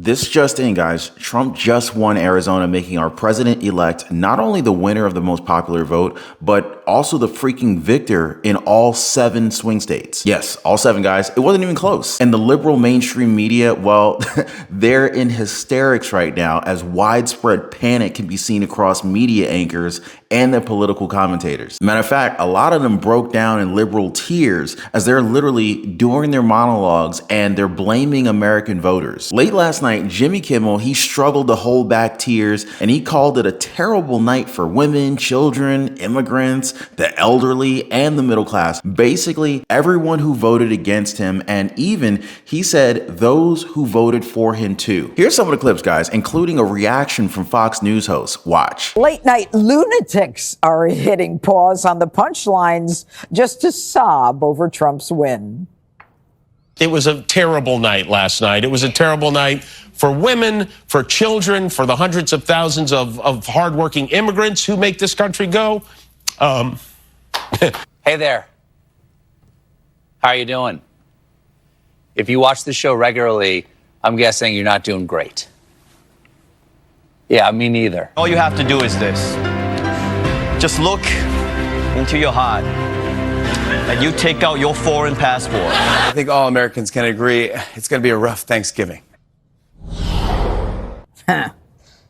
This just in, guys. Trump just won Arizona, making our president-elect not only the winner of the most popular vote, but also the freaking victor in all 7 swing states. Yes, all 7, guys. It wasn't even close. And the liberal mainstream media, well, they're in hysterics right now as widespread panic can be seen across media anchors and their political commentators. Matter of fact, a lot of them broke down in liberal tears as they're literally doing their monologues and they're blaming American voters. Late last night, Jimmy Kimmel, he struggled to hold back tears and he called it a terrible night for women, children, immigrants, the elderly, and the middle class. Basically, everyone who voted against him, and even, he said, those who voted for him too. Here's some of the clips, guys, including a reaction from Fox News host. Watch. Late night lunatics are hitting pause on the punchlines just to sob over Trump's win. It was a terrible night last night. It was a terrible night for women, for children, for the hundreds of thousands of hardworking immigrants who make this country go. Hey there. How are you doing? If you watch the show regularly, I'm guessing you're not doing great. Yeah, me neither. All you have to do is this. Just look into your heart and you take out your foreign passport. I think all Americans can agree it's going to be a rough Thanksgiving.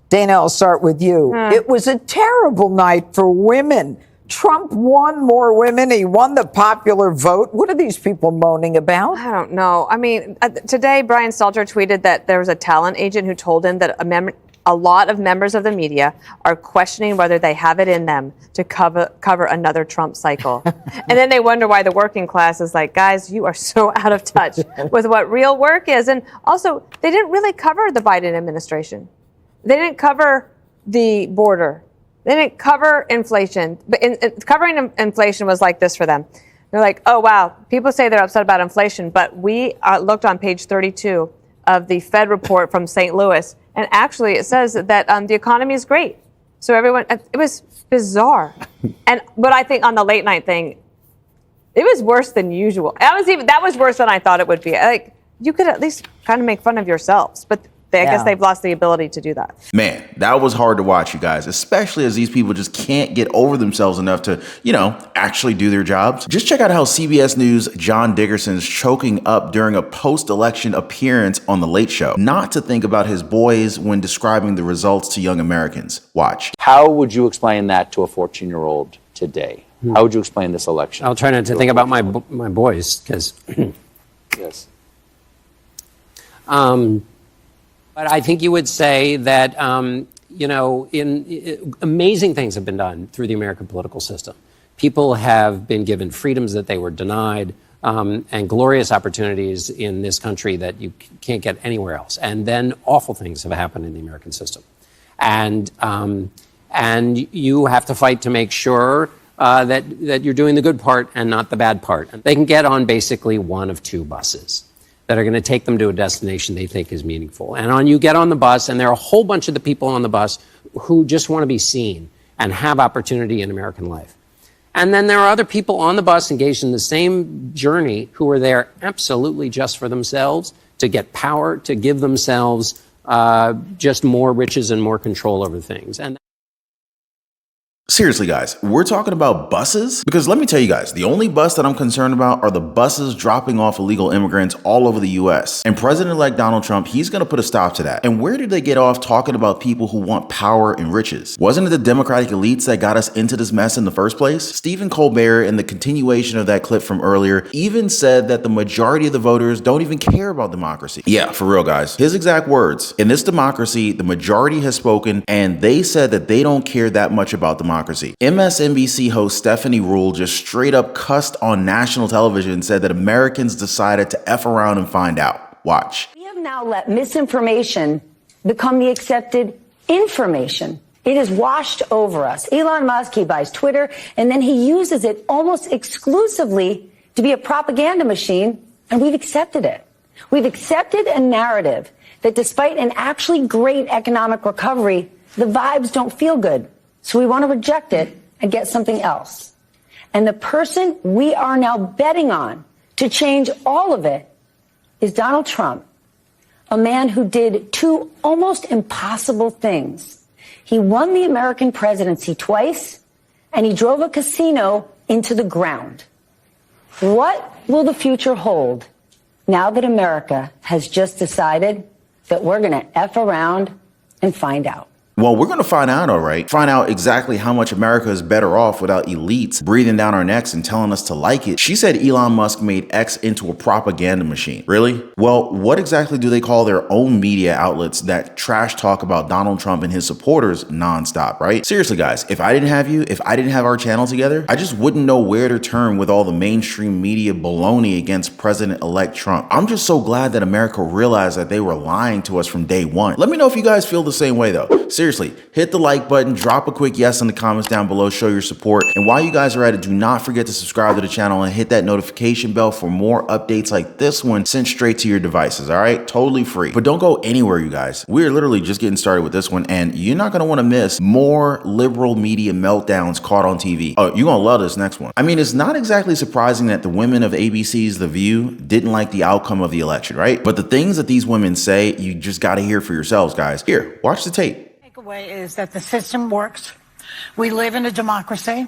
Dana, I'll start with you. It was a terrible night for women. Trump won more women. He won the popular vote. What are these people moaning about? I don't know. I mean, today Brian Stelter tweeted that there was a talent agent who told him that a lot of members of the media are questioning whether they have it in them to cover another Trump cycle. And then they wonder why the working class is like, guys, you are so out of touch with what real work is. And also, they didn't really cover the Biden administration. They didn't cover the border. They didn't cover inflation. But covering inflation was like this for them. They're like, oh, wow, people say they're upset about inflation, but we looked on page 32 of the Fed report from St. Louis, and actually it says that the economy is great. So everyone, it was bizarre. But I think on the late night thing, it was worse than usual. That was worse than I thought it would be. Like, you could at least kind of make fun of yourselves, but I guess they've lost the ability to do that. Man, that was hard to watch, you guys, especially as these people just can't get over themselves enough to, actually do their jobs. Just check out how CBS News' John Dickerson's choking up during a post-election appearance on The Late Show. Not to think about his boys when describing the results to young Americans. Watch. How would you explain that to a 14-year-old today? How would you explain this election? I'll try not to think about my boys, because... Yes. But I think you would say that, amazing things have been done through the American political system. People have been given freedoms that they were denied, and glorious opportunities in this country that you can't get anywhere else. And then awful things have happened in the American system. And you have to fight to make sure that you're doing the good part and not the bad part. They can get on basically one of 2 buses that are going to take them to a destination they think is meaningful. And you get on the bus, and there are a whole bunch of the people on the bus who just want to be seen and have opportunity in American life. And then there are other people on the bus engaged in the same journey who are there absolutely just for themselves, to get power, to give themselves just more riches and more control over things. And Seriously, guys, we're talking about buses? Because let me tell you guys, the only bus that I'm concerned about are the buses dropping off illegal immigrants all over the US. And President-elect Donald Trump, he's going to put a stop to that. And where did they get off talking about people who want power and riches? Wasn't it the Democratic elites that got us into this mess in the first place? Stephen Colbert, in the continuation of that clip from earlier, even said that the majority of the voters don't even care about democracy. Yeah, for real, guys. His exact words: in this democracy, the majority has spoken, and they said that they don't care that much about democracy. MSNBC host Stephanie Ruhle just straight up cussed on national television and said that Americans decided to F around and find out. Watch. We have now let misinformation become the accepted information. It has washed over us. Elon Musk, he buys Twitter, and then he uses it almost exclusively to be a propaganda machine, and we've accepted it. We've accepted a narrative that despite an actually great economic recovery, the vibes don't feel good. So we want to reject it and get something else. And the person we are now betting on to change all of it is Donald Trump. a man who did two almost impossible things. He won the American presidency twice, and he drove a casino into the ground. What will the future hold now that America has just decided that we're going to F around and find out? Well, we're going to find out, all right. Find out exactly how much America is better off without elites breathing down our necks and telling us to like it. She said Elon Musk made X into a propaganda machine. Really? Well, what exactly do they call their own media outlets that trash talk about Donald Trump and his supporters nonstop, right? Seriously, guys, if I didn't have our channel together, I just wouldn't know where to turn with all the mainstream media baloney against President-elect Trump. I'm just so glad that America realized that they were lying to us from day one. Let me know if you guys feel the same way, though. Seriously, hit the like button, drop a quick yes in the comments down below, show your support. And while you guys are at it, do not forget to subscribe to the channel and hit that notification bell for more updates like this one sent straight to your devices, all right? Totally free. But don't go anywhere, you guys. We're literally just getting started with this one, and you're not gonna wanna miss more liberal media meltdowns caught on TV. Oh, you're gonna love this next one. I mean, it's not exactly surprising that the women of ABC's The View didn't like the outcome of the election, right? But the things that these women say, you just gotta hear for yourselves, guys. Here, watch the tape. Takeaway is that the system works. We live in a democracy.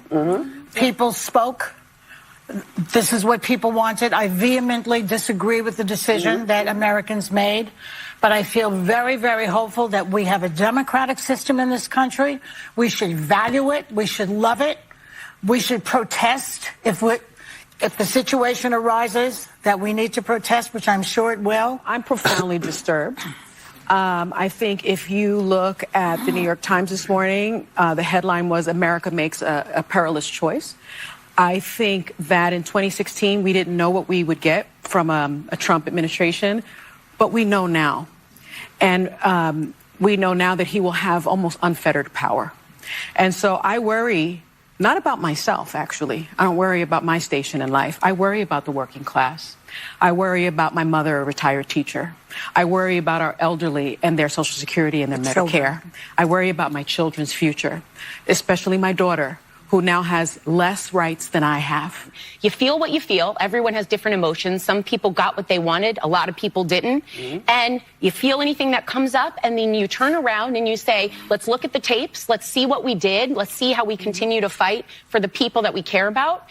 People spoke. This is what people wanted. I vehemently disagree with the decision that Americans made, but I feel very, very hopeful that we have a democratic system in this country. We should value it. We should love it. We should protest if the situation arises that we need to protest, which I'm sure it will. I'm profoundly disturbed. I think if you look at the New York Times this morning, the headline was America makes a perilous choice. I think that in 2016, we didn't know what we would get from a Trump administration, but we know now. And we know now that he will have almost unfettered power. And so I worry not about myself, actually. I don't worry about my station in life. I worry about the working class. I worry about my mother, a retired teacher. I worry about our elderly and their Social Security and their Medicare. I worry about my children's future, especially my daughter, who now has less rights than I have. You feel what you feel. Everyone has different emotions. Some people got what they wanted. A lot of people didn't. And you feel anything that comes up, and then you turn around and you say, let's look at the tapes. Let's see what we did. Let's see how we continue to fight for the people that we care about.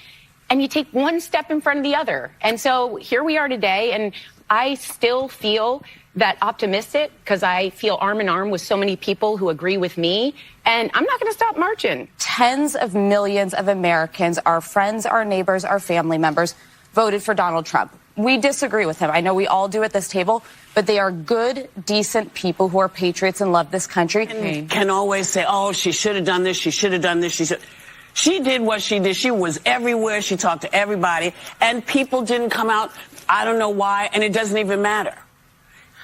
And you take one step in front of the other. And so here we are today, and I still feel that optimistic because I feel arm in arm with so many people who agree with me. And I'm not going to stop marching. Tens of millions of Americans, our friends, our neighbors, our family members, voted for Donald Trump. We disagree with him. I know we all do at this table, but they are good, decent people who are patriots and love this country. Can always say, oh, she should have done this, she should have done this, She did what she did. She was everywhere. She talked to everybody. And people didn't come out. I don't know why. And it doesn't even matter.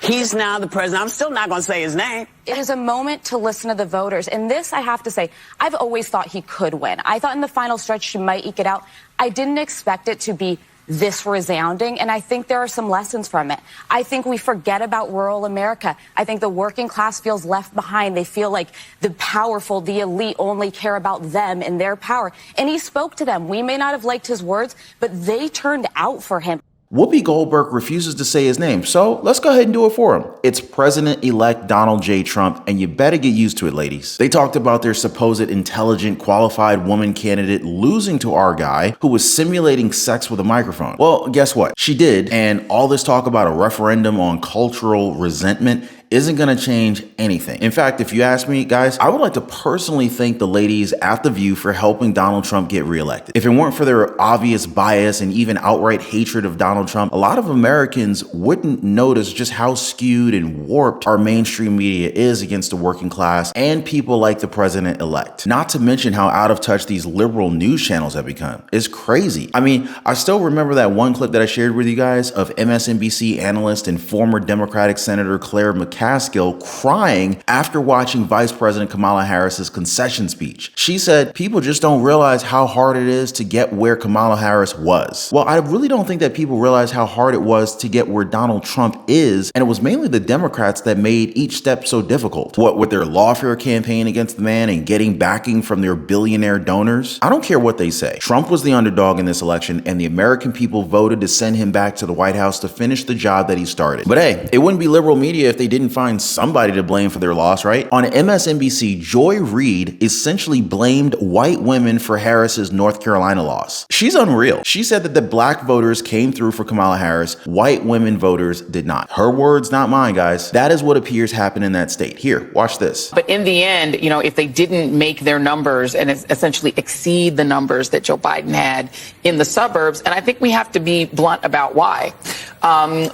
He's now the president. I'm still not going to say his name. It is a moment to listen to the voters. And this, I have to say, I've always thought he could win. I thought in the final stretch she might eke it out. I didn't expect it to be this resounding, and I think there are some lessons from it. I think we forget about rural America. I think the working class feels left behind. They feel like the powerful, the elite only care about them and their power. And he spoke to them. We may not have liked his words, but they turned out for him. Whoopi Goldberg refuses to say his name, so let's go ahead and do it for him. It's President-elect Donald J. Trump, and you better get used to it, ladies. They talked about their supposed intelligent, qualified woman candidate losing to our guy who was simulating sex with a microphone. Well, guess what? She did, and all this talk about a referendum on cultural resentment isn't going to change anything. In fact, if you ask me, guys, I would like to personally thank the ladies at The View for helping Donald Trump get reelected. If it weren't for their obvious bias and even outright hatred of Donald Trump, a lot of Americans wouldn't notice just how skewed and warped our mainstream media is against the working class and people like the president-elect. Not to mention how out of touch these liberal news channels have become. It's crazy. I mean, I still remember that one clip that I shared with you guys of MSNBC analyst and former Democratic Senator Claire McCabe McCaskill crying after watching Vice President Kamala Harris's concession speech. She said, people just don't realize how hard it is to get where Kamala Harris was. Well, I really don't think that people realize how hard it was to get where Donald Trump is, and it was mainly the Democrats that made each step so difficult. What with their lawfare campaign against the man and getting backing from their billionaire donors? I don't care what they say. Trump was the underdog in this election, and the American people voted to send him back to the White House to finish the job that he started. But hey, it wouldn't be liberal media if they didn't find somebody to blame for their loss, right? On MSNBC, Joy Reid essentially blamed white women for Harris's North Carolina loss. She's unreal. She said that the black voters came through for Kamala Harris, white women voters did not. Her words, not mine, guys. That is what appears happened in that state. Here, watch this. But in the end, you know, if they didn't make their numbers and essentially exceed the numbers that Joe Biden had in the suburbs, and I think we have to be blunt about why.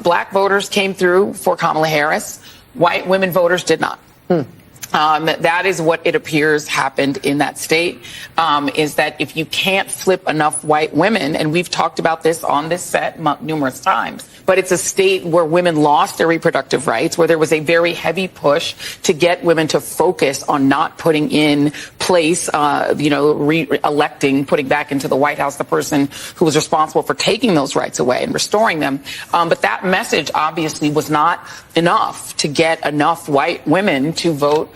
Black voters came through for Kamala Harris. White women voters did not. That is what it appears happened in that state, is that if you can't flip enough white women, and we've talked about this on this set numerous times, but it's a state where women lost their reproductive rights, where there was a very heavy push to get women to focus on not putting in place, re-electing, putting back into the White House the person who was responsible for taking those rights away and restoring them. But that message obviously was not enough to get enough white women to vote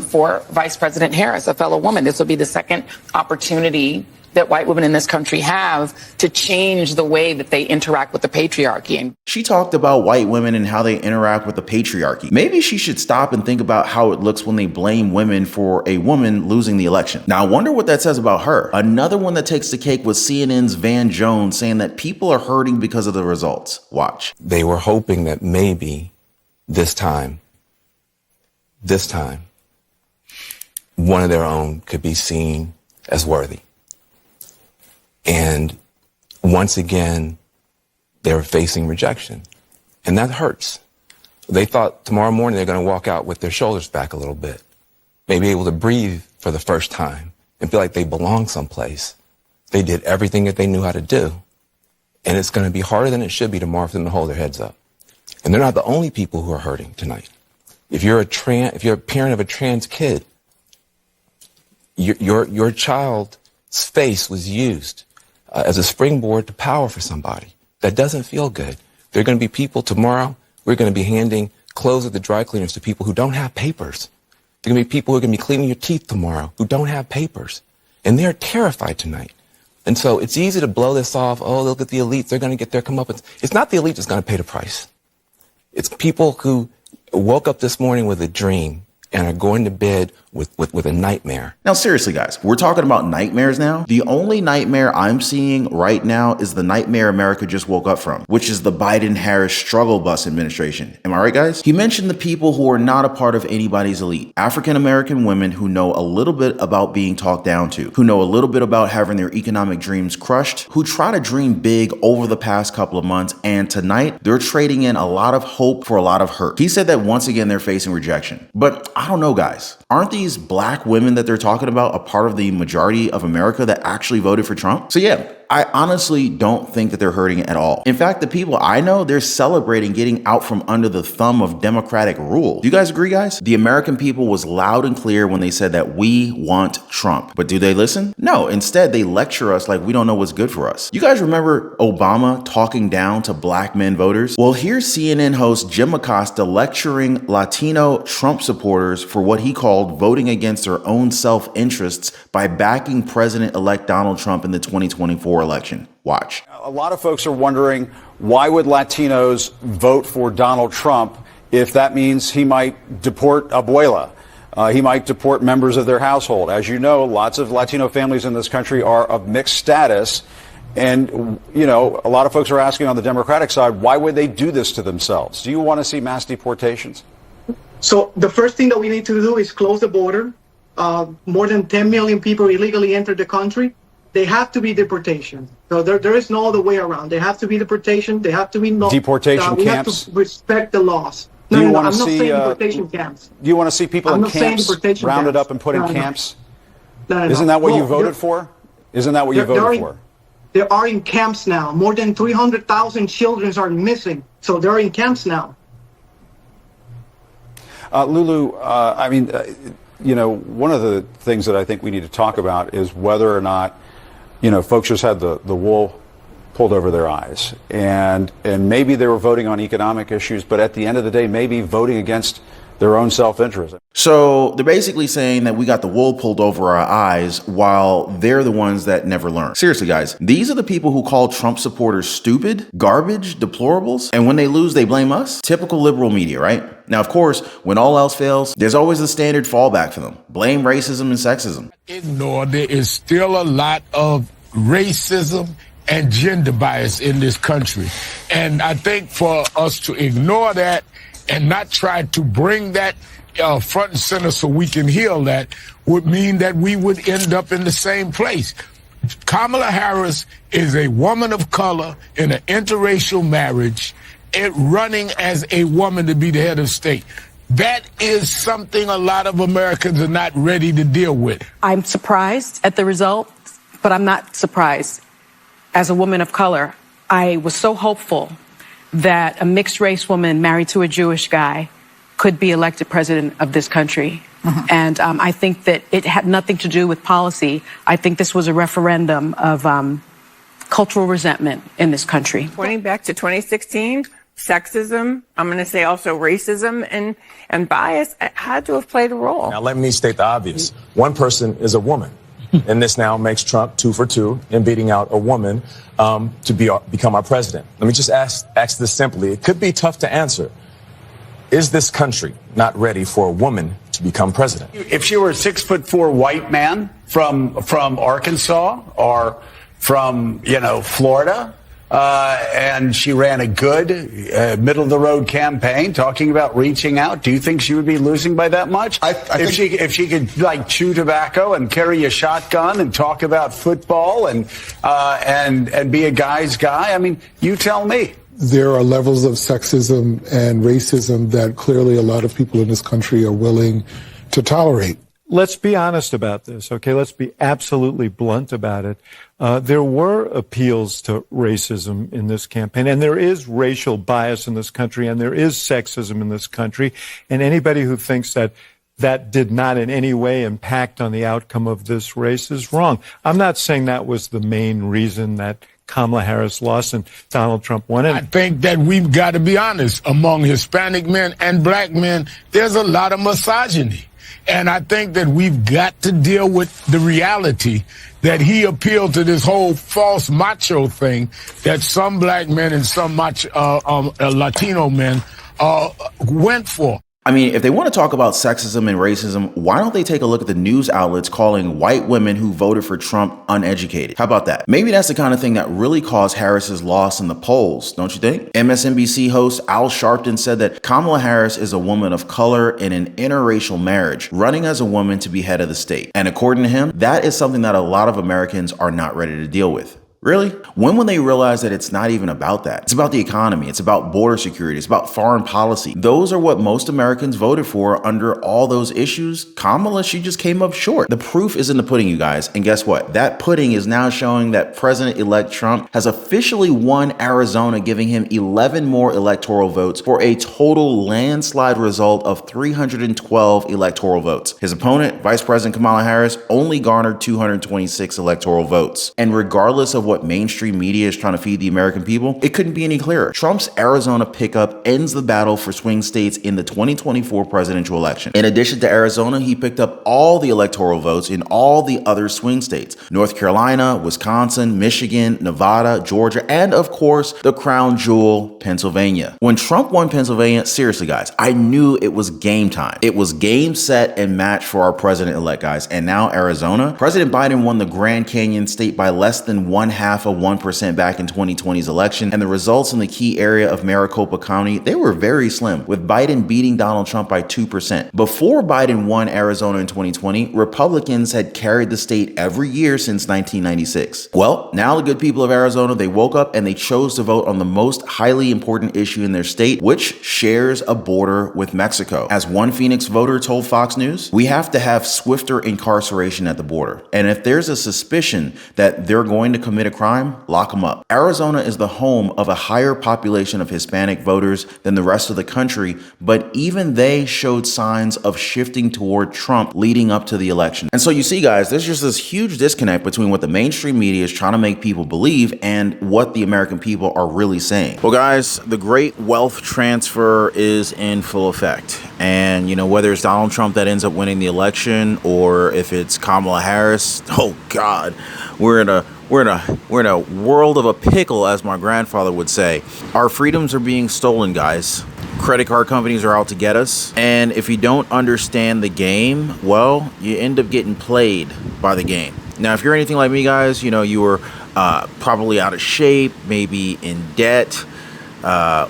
for Vice President Harris, a fellow woman. This will be the second opportunity that white women in this country have to change the way that they interact with the patriarchy. And she talked about white women and how they interact with the patriarchy. Maybe she should stop and think about how it looks when they blame women for a woman losing the election. Now, I wonder what that says about her. Another one that takes the cake was CNN's Van Jones saying that people are hurting because of the results. Watch. They were hoping that maybe this time, one of their own could be seen as worthy. And once again, they were facing rejection. And that hurts. They thought tomorrow morning they're going to walk out with their shoulders back a little bit, maybe able to breathe for the first time and feel like they belong someplace. They did everything that they knew how to do. And it's going to be harder than it should be tomorrow for them to hold their heads up. And they're not the only people who are hurting tonight. If you're a parent of a trans kid, your child's face was used as a springboard to power for somebody. That doesn't feel good. There are going to be people tomorrow, we're going to be handing clothes at the dry cleaners to people who don't have papers. There are going to be people who are going to be cleaning your teeth tomorrow who don't have papers. And they're terrified tonight. And so it's easy to blow this off. Oh, look at the elites. They're going to get their comeuppance. It's not the elite that's going to pay the price. It's people who woke up this morning with a dream and are going to bed with a nightmare. Now, seriously, guys, we're talking about nightmares now. The only nightmare I'm seeing right now is the nightmare America just woke up from, which is the Biden-Harris struggle bus administration. Am I right, guys? He mentioned the people who are not a part of anybody's elite. African-American women who know a little bit about being talked down to, who know a little bit about having their economic dreams crushed, who try to dream big over the past couple of months, and tonight, they're trading in a lot of hope for a lot of hurt. He said that once again, they're facing rejection. But I don't know, guys. Aren't these black women that they're talking about a part of the majority of America that actually voted for Trump? So yeah, I honestly don't think that they're hurting at all. In fact, the people I know, they're celebrating getting out from under the thumb of Democratic rule. Do you guys agree, guys? The American people was loud and clear when they said that we want Trump. But do they listen? No, instead they lecture us like we don't know what's good for us. You guys remember Obama talking down to black men voters? Well, here's CNN host Jim Acosta lecturing Latino Trump supporters for what he called voting against their own self-interests by backing President-elect Donald Trump in the 2024 election. Watch. A lot of folks are wondering, why would Latinos vote for Donald Trump if that means he might deport Abuela? He might deport members of their household. As you know, lots of Latino families in this country are of mixed status. And, you know, a lot of folks are asking on the Democratic side, why would they do this to themselves? Do you want to see mass deportations? So the first thing that we need to do is close the border. More than 10 million people illegally entered the country. They have to be deportation. So there is no other way around. They have to be deportation. They have to be deportation we camps. have to respect the laws. Do you I'm not saying deportation camps. Do you want to see people in camps rounded up and put in camps? No. Isn't that what you voted for? Isn't that what you voted for? They are in camps now. More than 300,000 children are missing. So they're in camps now. Lulu, one of the things that I think we need to talk about is whether or not, folks just had the wool pulled over their eyes. And maybe they were voting on economic issues, but at the end of the day, maybe voting against their own self-interest. So they're basically saying that we got the wool pulled over our eyes while they're the ones that never learn. Seriously, guys, these are the people who call Trump supporters stupid, garbage, deplorables, and when they lose, they blame us? Typical liberal media, right? Now, of course, when all else fails, there's always the standard fallback for them. Blame racism and sexism. Ignore there is still a lot of racism and gender bias in this country. And I think for us to ignore that and not try to bring that front and center so we can heal that would mean that we would end up in the same place. Kamala Harris is a woman of color in an interracial marriage, running as a woman to be the head of state. That is something a lot of Americans are not ready to deal with. I'm surprised at the result, but I'm not surprised. As a woman of color, I was so hopeful that a mixed race woman married to a Jewish guy could be elected president of this country. And I think that it had nothing to do with policy. I think this was a referendum of cultural resentment in this country. Pointing back to 2016, sexism, I'm going to say also racism and bias had to have played a role. Now, let me state the obvious. One person is a woman. And this now makes Trump 2 for 2 in beating out a woman to become our president. Let me just ask this simply. It could be tough to answer. Is this country not ready for a woman to become president? If she were a 6'4" white man from Arkansas or from Florida, and she ran a good middle of the road campaign talking about reaching out, do you think she would be losing by that much? If she could like chew tobacco and carry a shotgun and talk about football and be a guy's guy, I mean, you tell me. There are levels of sexism and racism that clearly a lot of people in this country are willing to tolerate. Let's be honest about this, okay? Let's be absolutely blunt about it. There were appeals to racism in this campaign, and there is racial bias in this country, and there is sexism in this country. And anybody who thinks that that did not in any way impact on the outcome of this race is wrong. I'm not saying that was the main reason that Kamala Harris lost and Donald Trump won. I think that we've got to be honest. Among Hispanic men and black men, there's a lot of misogyny. And I think that we've got to deal with the reality that he appealed to this whole false macho thing that some black men and some Latino men went for. I mean, if they want to talk about sexism and racism, why don't they take a look at the news outlets calling white women who voted for Trump uneducated? How about that? Maybe that's the kind of thing that really caused Harris's loss in the polls, don't you think? MSNBC host Al Sharpton said that Kamala Harris is a woman of color in an interracial marriage, running as a woman to be head of the state. And according to him, that is something that a lot of Americans are not ready to deal with. Really? When will they realize that it's not even about that? It's about the economy. It's about border security. It's about foreign policy. Those are what most Americans voted for under all those issues. Kamala, she just came up short. The proof is in the pudding, you guys. And guess what? That pudding is now showing that President-elect Trump has officially won Arizona, giving him 11 more electoral votes for a total landslide result of 312 electoral votes. His opponent, Vice President Kamala Harris, only garnered 226 electoral votes. And regardless of what mainstream media is trying to feed the American people, it couldn't be any clearer. Trump's Arizona pickup ends the battle for swing states in the 2024 presidential election. In addition to Arizona, he picked up all the electoral votes in all the other swing states: North Carolina, Wisconsin, Michigan, Nevada, Georgia, and of course, the crown jewel, Pennsylvania. When Trump won Pennsylvania, seriously guys, I knew it was game time. It was game, set, and match for our president-elect, guys. And now Arizona, President Biden won the Grand Canyon state by less than 0.5% back in 2020's election, and the results in the key area of Maricopa County, they were very slim, with Biden beating Donald Trump by 2%. Before Biden won Arizona in 2020, Republicans had carried the state every year since 1996. Well, now the good people of Arizona, they woke up and they chose to vote on the most highly important issue in their state, which shares a border with Mexico. As one Phoenix voter told Fox News, we have to have swifter incarceration at the border. And if there's a suspicion that they're going to commit a a crime, lock them up. Arizona is the home of a higher population of Hispanic voters than the rest of the country, but even they showed signs of shifting toward Trump leading up to the election. And so you see, guys, there's just this huge disconnect between what the mainstream media is trying to make people believe and what the American people are really saying. Well, guys, the great wealth transfer is in full effect. And, you know, whether it's Donald Trump that ends up winning the election or if it's Kamala Harris, oh God, we're in a world of a pickle, as my grandfather would say. Our freedoms are being stolen, guys. Credit card companies are out to get us. And if you don't understand the game, well, you end up getting played by the game. Now, if you're anything like me, guys, you know, you were probably out of shape, maybe in debt,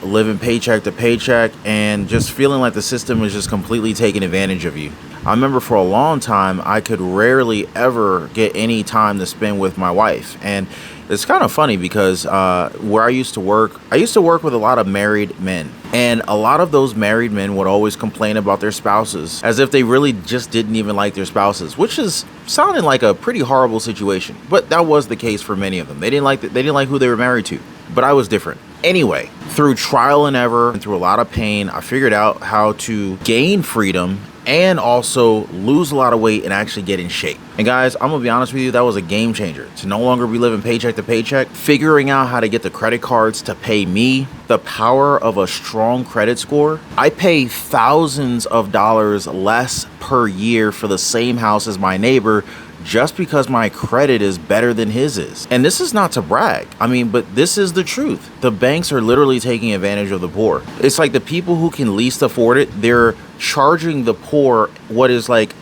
living paycheck to paycheck, and just feeling like the system is just completely taking advantage of you. I remember for a long time, I could rarely ever get any time to spend with my wife. And it's kind of funny because where I used to work with a lot of married men. And a lot of those married men would always complain about their spouses as if they really just didn't even like their spouses, which is sounding like a pretty horrible situation. But that was the case for many of them. They didn't like who they were married to. But I was different. Anyway, through trial and error and through a lot of pain, I figured out how to gain freedom and also lose a lot of weight and actually get in shape. And guys, I'm gonna be honest with you, that was a game changer. To no longer be living paycheck to paycheck, figuring out how to get the credit cards to pay me, the power of a strong credit score. I pay thousands of dollars less per year for the same house as my neighbor just because my credit is better than his is. And this is not to brag. I mean, but this is the truth. The banks are literally taking advantage of the poor. It's like the people who can least afford it, they're charging the poor what is like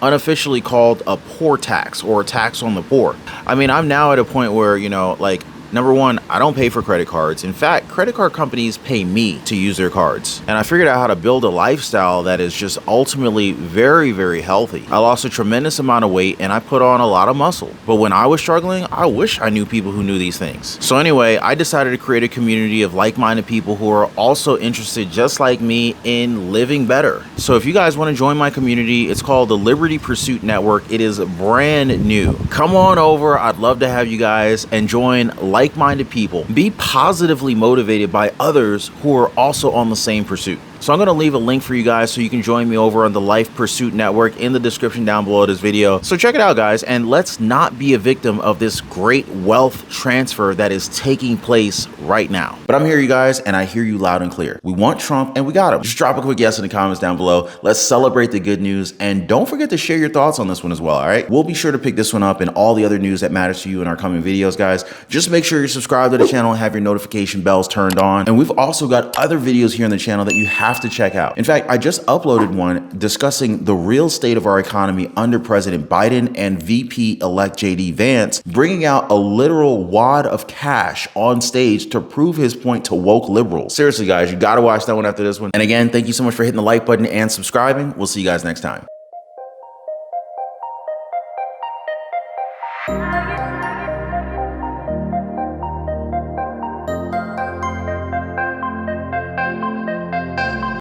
unofficially called a poor tax or a tax on the poor. I mean, I'm now at a point where, you know, like, number one, I don't pay for credit cards. In fact, credit card companies pay me to use their cards. And I figured out how to build a lifestyle that is just ultimately very, very healthy. I lost a tremendous amount of weight and I put on a lot of muscle. But when I was struggling, I wish I knew people who knew these things. So anyway, I decided to create a community of like-minded people who are also interested, just like me, in living better. So if you guys want to join my community, it's called the Liberty Pursuit Network. It is brand new. Come on over. I'd love to have you guys and join like-minded people. Be positively motivated by others who are also on the same pursuit. So I'm going to leave a link for you guys so you can join me over on the Life Pursuit Network in the description down below this video. So check it out, guys, and let's not be a victim of this great wealth transfer that is taking place right now. But I'm here, you guys, and I hear you loud and clear. We want Trump and we got him. Just drop a quick yes in the comments down below. Let's celebrate the good news, and don't forget to share your thoughts on this one as well, all right? We'll be sure to pick this one up and all the other news that matters to you in our coming videos, guys. Just make sure you're subscribed to the channel and have your notification bells turned on. And we've also got other videos here on the channel that you have to check out. In fact, I just uploaded one discussing the real state of our economy under President Biden and VP-elect JD Vance, bringing out a literal wad of cash on stage to prove his point to woke liberals. Seriously, guys, you gotta watch that one after this one. And again, thank you so much for hitting the like button and subscribing. We'll see you guys next time.